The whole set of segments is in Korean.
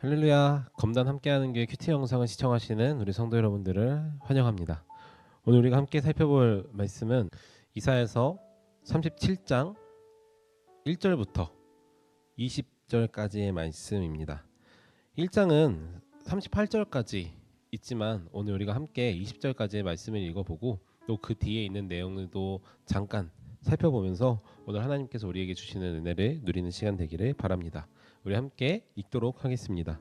할렐루야. 검단 함께하는 교회 큐티 영상을 시청하시는 우리 성도 여러분들을 환영합니다. 오늘 우리가 함께 살펴볼 말씀은 이사야서 37장 1절부터 20절까지의 말씀입니다. 1장은 38절까지 있지만 오늘 우리가 함께 20절까지의 말씀을 읽어보고 또 그 뒤에 있는 내용도 잠깐 살펴보면서 오늘 하나님께서 우리에게 주시는 은혜를 누리는 시간 되기를 바랍니다. 우리 함께 읽도록 하겠습니다.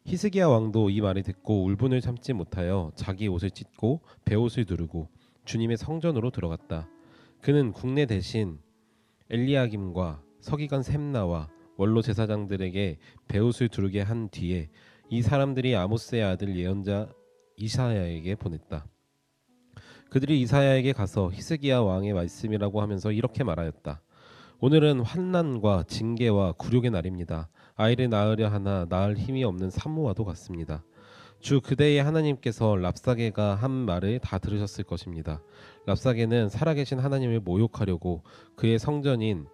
히스기야 왕도 이 말을 듣고 울분을 참지 못하여 자기 옷을 찢고 베옷을 두르고 주님의 성전으로 들어갔다. 그는 국내 대신 엘리야김과 서기관 셈나와 원로 제사장들에게 베옷을 두르게 한 뒤에 이 사람들이 아모스의 아들 예언자 이사야에게 보냈다. 그들이 이사야에게 가서 히스기야 왕의 말씀이라고 하면서 이렇게 말하였다. 오늘은 환난과 징계와 굴욕의 날입니다. 아이를 낳으려 하나 낳을 힘이 없는 산모와도 같습니다. 주 그대의 하나님께서 랍사게가 한 말을 다 들으셨을 것입니다. 랍사게는 살아계신 하나님을 모욕하려고 그의 상전인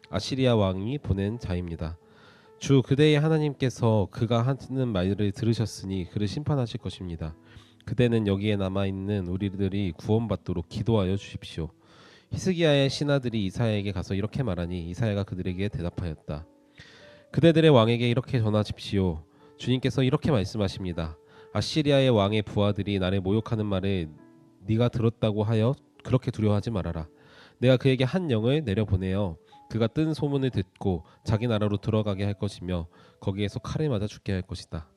아시리아 왕이 보낸 자입니다. 주 그대의 하나님께서 그가 하는 말을 들으셨으니 그를 심판하실 것입니다. 그대는 여기에 남아있는 우리들이 구원받도록 기도하여 주십시오. 히스기야의 신하들이 이사야에게 가서 이렇게 말하니 이사야가 그들에게 대답하였다. 그대들의 왕에게 이렇게 전하십시오. 주님께서 이렇게 말씀하십니다. 아시리아의 왕의 부하들이 나를 모욕하는 말을 네가 들었다고 하여 그렇게 두려워하지 말아라. 내가 그에게 한 영을 내려보내어 그가 뜬 소문을 듣고 자기 나라로 들어가게 할 것이며 거기에서 칼을 맞아 죽게 할 것이다.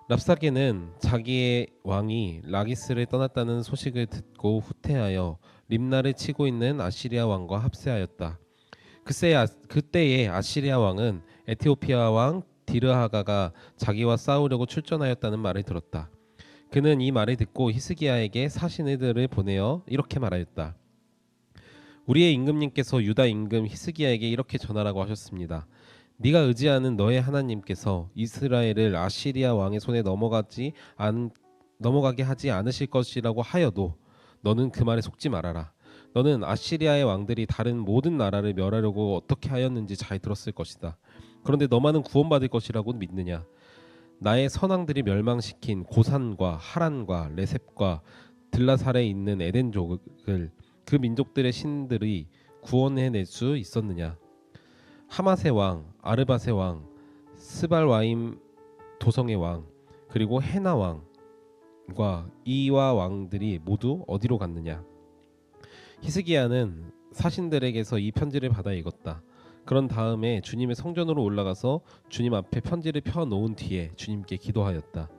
랍사게는 자기의 왕이 라기스를 떠났다는 소식을 듣고 후퇴하여 림나를 치고 있는 아시리아 왕과 합세하였다. 그때의 아시리아 왕은 에티오피아 왕 디르하가가 자기와 싸우려고 출전하였다는 말을 들었다. 그는 이 말을 듣고 히스기야에게 사신들을 보내어 이렇게 말하였다. 우리의 임금님께서 유다 임금 히스기야에게 이렇게 전하라고 하셨습니다. 네가 의지하는 너의 하나님께서 이스라엘을 아시리아 왕의 손에 넘어가게 하지 않으실 것이라고 하여도 너는 그 말에 속지 말아라. 너는 아시리아의 왕들이 다른 모든 나라를 멸하려고 어떻게 하였는지 잘 들었을 것이다. 그런데 너만은 구원받을 것이라고 믿느냐? 나의 선왕들이 멸망시킨 고산과 하란과 레셉과 들라살에 있는 에덴족을 그 민족들의 신들이 구원해낼 수 있었느냐? 하맛의 왕, 아르밧의 왕, 스발와임 도성의 왕, 그리고 헤나 왕과 이와 왕들이 모두 어디로 갔느냐? 히스기야는 사신들에게서 이 편지를 받아 읽었다. 그런 다음에 주님의 성전으로 올라가서 주님 앞에 편지를 펴놓은 뒤에 주님께 기도하였다.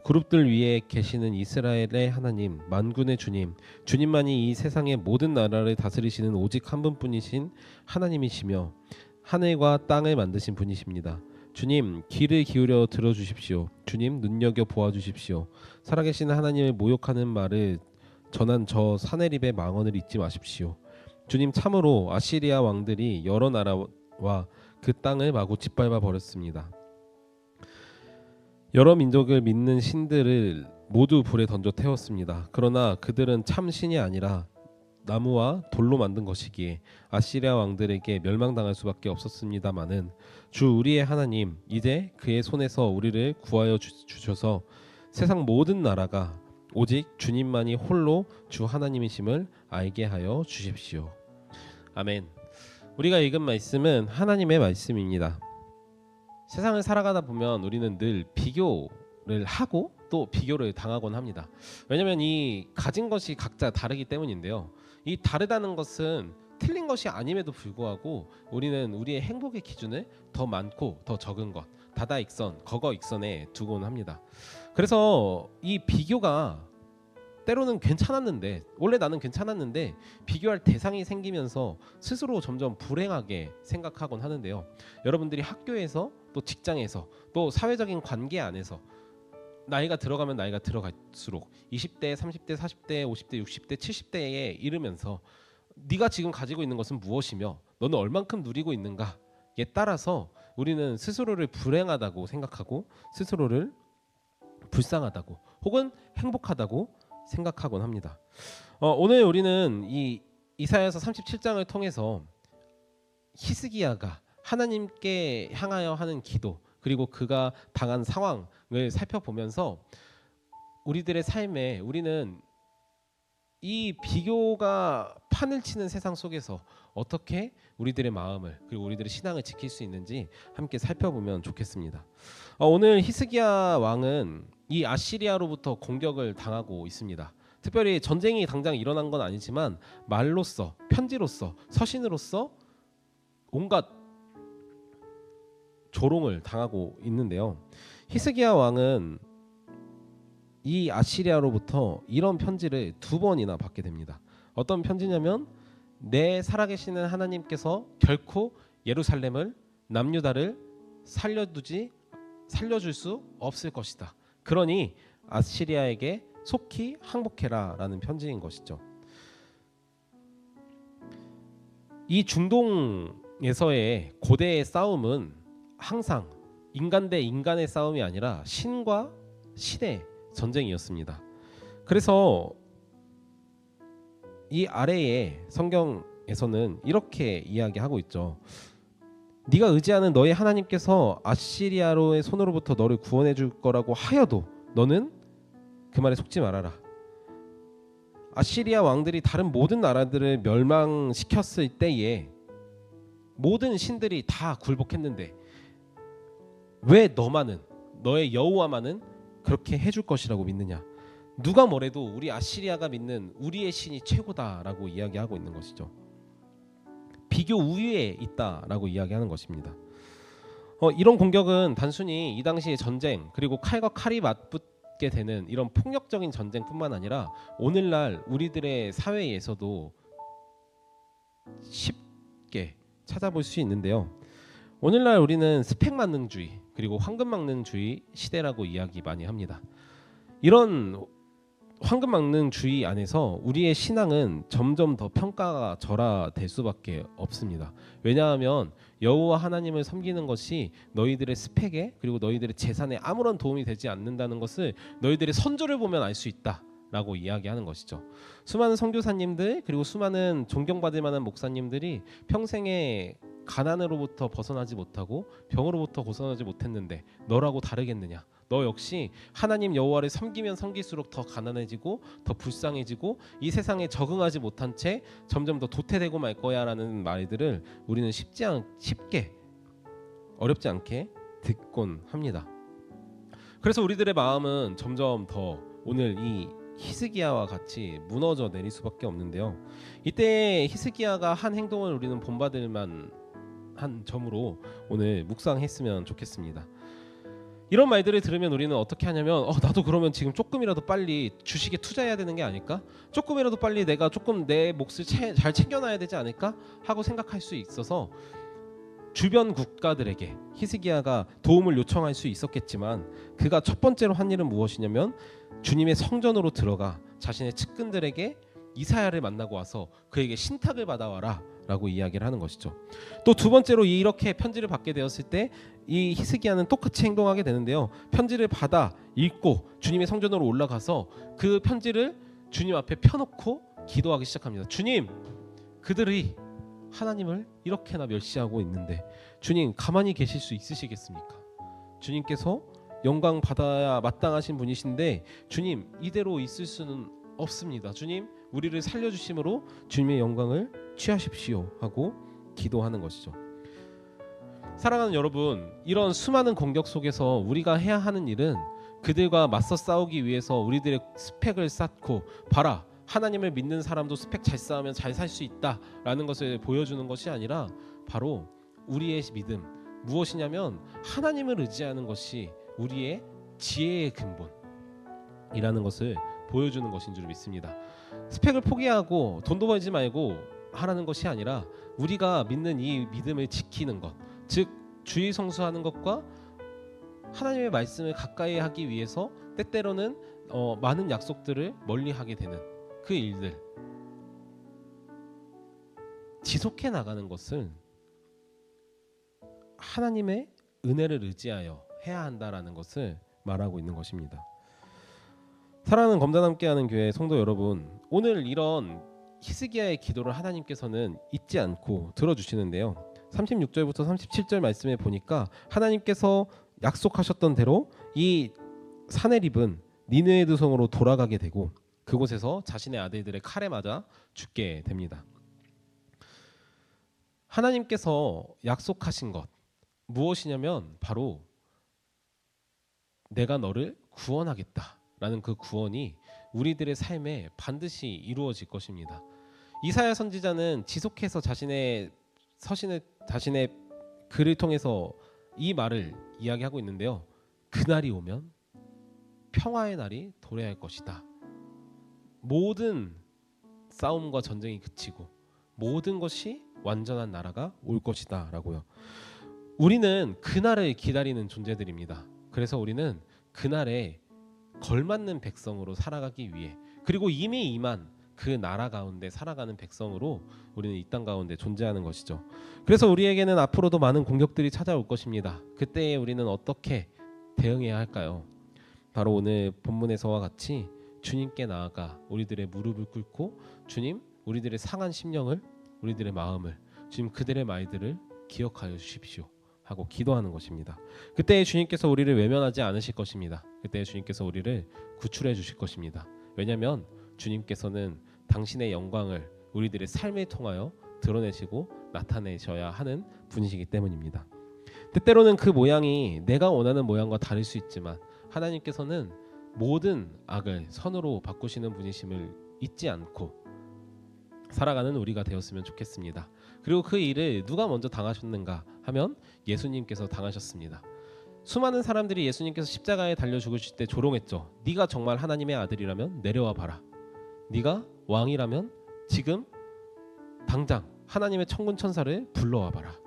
그룹들 위에 계시는 이스라엘의 하나님, 만군의 주님, 주님만이 이 세상의 모든 나라를 다스리시는 오직 한 분뿐이신 하나님이시며 하늘과 땅을 만드신 분이십니다. 주님, 귀를 기울여 들어주십시오. 주님, 눈여겨 보아주십시오. 살아계신 하나님을 모욕하는 말을 전한 저 사내립의 망언을 잊지 마십시오. 주님, 참으로 아시리아 왕들이 여러 나라와 그 땅을 마구 짓밟아 버렸습니다. 여러 민족을 믿는 신들을 모두 불에 던져 태웠습니다. 그러나 그들은 참 신이 아니라 나무와 돌로 만든 것이기에 아시리아 왕들에게 멸망당할 수밖에 없었습니다마는 주 우리의 하나님, 이제 그의 손에서 우리를 구하여 주셔서 세상 모든 나라가 오직 주님만이 홀로 주 하나님이심을 알게 하여 주십시오. 아멘. 우리가 읽은 말씀은 하나님의 말씀입니다. 세상을 살아가다 보면 우리는 늘 비교를 하고 또 비교를 당하곤 합니다. 왜냐하면 이 가진 것이 각자 다르기 때문인데요. 이 다르다는 것은 틀린 것이 아님에도 불구하고 우리는 우리의 행복의 기준을 더 많고 더 적은 것, 다다익선, 거거익선에 두곤 합니다. 그래서 이 비교가 때로는 괜찮았는데 원래 나는 괜찮았는데 비교할 대상이 생기면서 스스로 점점 불행하게 생각하곤 하는데요. 여러분들이 학교에서 또 직장에서 또 사회적인 관계 안에서 나이가 들어가면 나이가 들어갈수록 20대, 30대, 40대, 50대, 60대, 70대에 이르면서 네가 지금 가지고 있는 것은 무엇이며 너는 얼만큼 누리고 있는가에 따라서 우리는 스스로를 불행하다고 생각하고 스스로를 불쌍하다고 혹은 행복하다고 생각하곤 합니다. 오늘 우리는 이 이사야서 37장을 통해서 히스기야가 하나님께 향하여 하는 기도, 그리고 그가 당한 상황을 살펴보면서 우리들의 삶에 우리는 이 비교가 판을 치는 세상 속에서 어떻게 우리들의 마음을 그리고 우리들의 신앙을 지킬 수 있는지 함께 살펴보면 좋겠습니다. 오늘 히스기야 왕은 이 아시리아로부터 공격을 당하고 있습니다. 특별히 전쟁이 당장 일어난 건 아니지만 말로써, 편지로써, 서신으로써 온갖 조롱을 당하고 있는데요. 히스기야 왕은 이 아시리아로부터 이런 편지를 2번이나 받게 됩니다. 어떤 편지냐면 내 살아계시는 하나님께서 결코 예루살렘을 남유다를 살려줄 수 없을 것이다. 그러니 아시리아에게 속히 항복해라라는 편지인 것이죠. 이 중동에서의 고대의 싸움은 항상 인간 대 인간의 싸움이 아니라 신과 신의 전쟁이었습니다. 그래서 이 아래에 성경에서는 이렇게 이야기하고 있죠. 네가 의지하는 너의 하나님께서 아시리아로의 손으로부터 너를 구원해 줄 거라고 하여도 너는 그 말에 속지 말아라. 아시리아 왕들이 다른 모든 나라들을 멸망시켰을 때에 모든 신들이 다 굴복했는데 왜 너의 여호와만은 그렇게 해줄 것이라고 믿느냐? 누가 뭐래도 우리 아시리아가 믿는 우리의 신이 최고다라고 이야기하고 있는 것이죠. 비교 우위에 있다라고 이야기하는 것입니다. 이런 공격은 단순히 이 당시의 전쟁 그리고 칼과 칼이 맞붙게 되는 이런 폭력적인 전쟁뿐만 아니라 오늘날 우리들의 사회에서도 쉽게 찾아볼 수 있는데요. 오늘날 우리는 스펙만능주의 그리고 황금망능주의 시대라고 이야기 많이 합니다. 이런 황금망능주의 안에서 우리의 신앙은 점점 더 평가가 절하될 수밖에 없습니다. 왜냐하면 여호와 하나님을 섬기는 것이 너희들의 스펙에 그리고 너희들의 재산에 아무런 도움이 되지 않는다는 것을 너희들의 선조를 보면 알 수 있다라고 이야기하는 것이죠. 수많은 선교사님들 그리고 수많은 존경받을 만한 목사님들이 평생에 가난으로부터 벗어나지 못하고 병으로부터 벗어나지 못했는데 너라고 다르겠느냐? 너 역시 하나님 여호와를 섬기면 섬길수록 더 가난해지고 더 불쌍해지고 이 세상에 적응하지 못한 채 점점 더 도태되고 말 거야라는 말들을 우리는 쉽게 어렵지 않게 듣곤 합니다. 그래서 우리들의 마음은 점점 더 오늘 이 히스기야와 같이 무너져 내릴 수밖에 없는데요. 이때 히스기야가 한 행동을 우리는 본받을 만한 점으로 오늘 묵상했으면 좋겠습니다. 이런 말들을 들으면 우리는 어떻게 하냐면 나도 그러면 지금 조금이라도 빨리 주식에 투자해야 되는 게 아닐까? 조금이라도 빨리 내가 조금 내 몫을 잘 챙겨놔야 되지 않을까? 하고 생각할 수 있어서 주변 국가들에게 히스기야가 도움을 요청할 수 있었겠지만 그가 첫 번째로 한 일은 무엇이냐면 주님의 성전으로 들어가 자신의 측근들에게 이사야를 만나고 와서 그에게 신탁을 받아와라 라고 이야기를 하는 것이죠. 또 두 번째로 이렇게 편지를 받게 되었을 때 이 히스기야는 똑같이 행동하게 되는데요. 편지를 받아 읽고 주님의 성전으로 올라가서 그 편지를 주님 앞에 펴놓고 기도하기 시작합니다. 주님, 그들이 하나님을 이렇게나 멸시하고 있는데 주님 가만히 계실 수 있으시겠습니까? 주님께서 영광 받아야 마땅하신 분이신데 주님 이대로 있을 수는 없습니다. 주님 우리를 살려주심으로 주님의 영광을 취하십시오 하고 기도하는 것이죠. 사랑하는 여러분, 이런 수많은 공격 속에서 우리가 해야 하는 일은 그들과 맞서 싸우기 위해서 우리들의 스펙을 쌓고 봐라 하나님을 믿는 사람도 스펙 잘 쌓으면 잘 살 수 있다라는 것을 보여주는 것이 아니라 바로 우리의 믿음 무엇이냐면 하나님을 의지하는 것이 우리의 지혜의 근본이라는 것을 보여주는 것인 줄 믿습니다. 스펙을 포기하고 돈도 벌지 말고 하라는 것이 아니라 우리가 믿는 이 믿음을 지키는 것, 즉 주의 성수하는 것과 하나님의 말씀을 가까이 하기 위해서 때때로는 많은 약속들을 멀리하게 되는 그 일들 지속해 나가는 것을 하나님의 은혜를 의지하여 해야 한다라는 것을 말하고 있는 것입니다. 사랑하는 검단 함께하는 교회 성도 여러분, 오늘 이런 히스기야의 기도를 하나님께서는 잊지 않고 들어주시는데요. 36절부터 37절 말씀에 보니까 하나님께서 약속하셨던 대로 이 사내립은 니느웨 도성으로 돌아가게 되고 그곳에서 자신의 아들들의 칼에 맞아 죽게 됩니다. 하나님께서 약속하신 것 무엇이냐면 바로 내가 너를 구원하겠다라는 그 구원이 우리들의 삶에 반드시 이루어질 것입니다. 이사야 선지자는 지속해서 자신의 글을 통해서 이 말을 이야기하고 있는데요. 그날이 오면 평화의 날이 도래할 것이다. 모든 싸움과 전쟁이 그치고 모든 것이 완전한 나라가 올 것이다 라고요. 우리는 그날을 기다리는 존재들입니다. 그래서 우리는 그날에 걸맞는 백성으로 살아가기 위해, 그리고 이미 임한 그 나라 가운데 살아가는 백성으로 우리는 이 땅 가운데 존재하는 것이죠. 그래서 우리에게는 앞으로도 많은 공격들이 찾아올 것입니다. 그때에 우리는 어떻게 대응해야 할까요? 바로 오늘 본문에서와 같이 주님께 나아가 우리들의 무릎을 꿇고 주님, 우리들의 상한 심령을, 우리들의 마음을, 주님 그들의 말들을 기억하여 주십시오 하고 기도하는 것입니다. 그때 주님께서 우리를 외면하지 않으실 것입니다. 그때 주님께서 우리를 구출해 주실 것입니다. 왜냐하면 주님께서는 당신의 영광을 우리들의 삶을 통하여 드러내시고 나타내셔야 하는 분이시기 때문입니다. 때때로는 그 모양이 내가 원하는 모양과 다를 수 있지만 하나님께서는 모든 악을 선으로 바꾸시는 분이심을 잊지 않고 살아가는 우리가 되었으면 좋겠습니다. 그리고 그 일을 누가 먼저 당하셨는가 하면 예수님께서 당하셨습니다. 수많은 사람들이 예수님께서 십자가에 달려 죽으실 때 조롱했죠. 네가 정말 하나님의 아들이라면 내려와 봐라. 네가 왕이라면 지금 당장 하나님의 천군 천사를 불러와 봐라.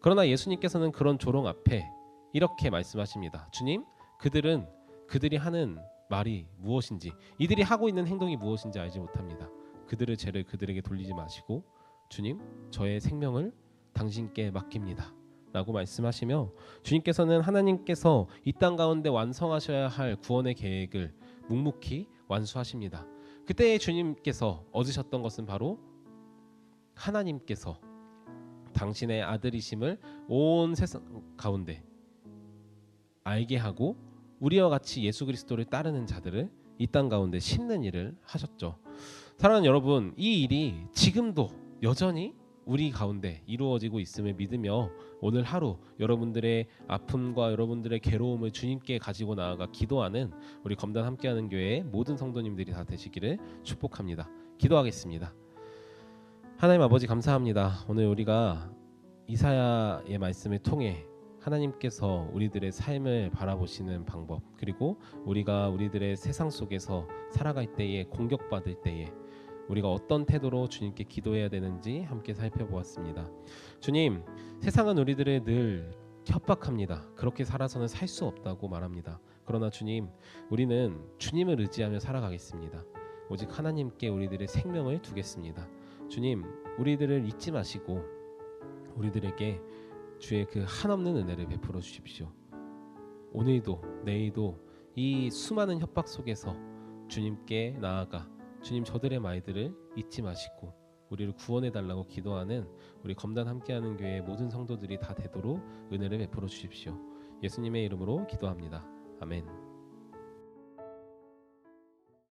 그러나 예수님께서는 그런 조롱 앞에 이렇게 말씀하십니다. 주님, 그들이 하는 말이 무엇인지, 이들이 하고 있는 행동이 무엇인지 알지 못합니다. 그들의 죄를 그들에게 돌리지 마시고 주님, 저의 생명을 당신께 맡깁니다 라고 말씀하시며 주님께서는 하나님께서 이 땅 가운데 완성하셔야 할 구원의 계획을 묵묵히 완수하십니다. 그때 주님께서 얻으셨던 것은 바로 하나님께서 당신의 아들이심을 온 세상 가운데 알게 하고 우리와 같이 예수 그리스도를 따르는 자들을 이 땅 가운데 심는 일을 하셨죠. 사랑하는 여러분, 이 일이 지금도 여전히 우리 가운데 이루어지고 있음을 믿으며 오늘 하루 여러분들의 아픔과 여러분들의 괴로움을 주님께 가지고 나아가 기도하는 우리 검단 함께하는 교회의 모든 성도님들이 다 되시기를 축복합니다. 기도하겠습니다. 하나님 아버지 감사합니다. 오늘 우리가 이사야의 말씀을 통해 하나님께서 우리들의 삶을 바라보시는 방법, 그리고 우리가 우리들의 세상 속에서 살아갈 때에 공격받을 때에 우리가 어떤 태도로 주님께 기도해야 되는지 함께 살펴보았습니다. 주님, 세상은 우리들을 늘 협박합니다. 그렇게 살아서는 살 수 없다고 말합니다. 그러나 주님, 우리는 주님을 의지하며 살아가겠습니다. 오직 하나님께 우리들의 생명을 두겠습니다. 주님, 우리들을 잊지 마시고 우리들에게 주의 그 한없는 은혜를 베풀어 주십시오. 오늘도 내일도 이 수많은 협박 속에서 주님께 나아가 주님, 저들의 말들을 잊지 마시고 우리를 구원해 달라고 기도하는 우리 검단 함께하는 교회의 모든 성도들이 다 되도록 은혜를 베풀어 주십시오. 예수님의 이름으로 기도합니다. 아멘.